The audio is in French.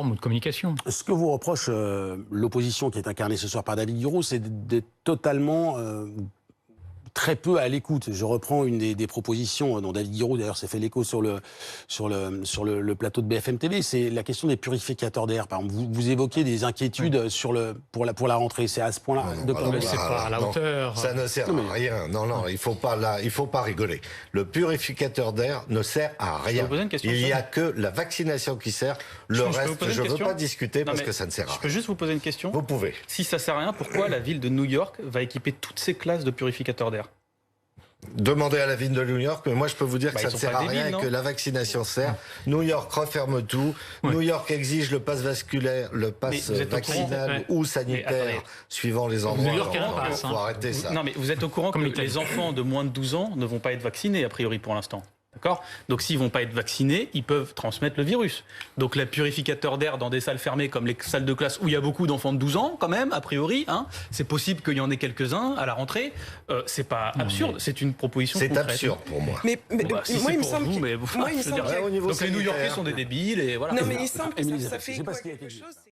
forme de communication. Ce que vous reproche l'opposition qui est incarnée ce soir par David Guiraud, c'est d'être totalement très peu à l'écoute. Je reprends une des propositions dont David Guiraud d'ailleurs s'est fait l'écho sur le plateau de BFM TV, c'est la question des purificateurs d'air. Par exemple, vous évoquez des inquiétudes pour la rentrée. C'est à ce point-là. C'est pas à la hauteur. Ça ne sert à rien. Non, il faut pas rigoler. Le purificateur d'air ne sert à rien. Il n'y a que la vaccination qui sert. Le reste, je ne veux pas discuter parce que ça ne sert à rien. Je peux juste vous poser une question? Vous pouvez. Si ça sert à rien, pourquoi la ville de New York va équiper toutes ses classes de purificateurs d'air? Demandez à la ville de New York, mais moi je peux vous dire que ça ne sert à rien et que la vaccination sert. New York referme tout. New York exige le pass vasculaire, le pass vaccinal ou sanitaire, suivant les endroits. Il faut arrêter ça. Non, mais vous êtes au courant que les enfants de moins de 12 ans ne vont pas être vaccinés, a priori, pour l'instant. D'accord? Donc s'ils ne vont pas être vaccinés, ils peuvent transmettre le virus. Donc les purificateurs d'air dans des salles fermées comme les salles de classe où il y a beaucoup d'enfants de 12 ans, quand même, a priori, hein, c'est possible qu'il y en ait quelques-uns à la rentrée. C'est pas absurde, c'est une proposition concrète. C'est absurde pour moi. Mais moi, il me semble que... Donc les New-Yorkais sont des débiles et voilà. Non, mais il semble que ça fait quelque chose.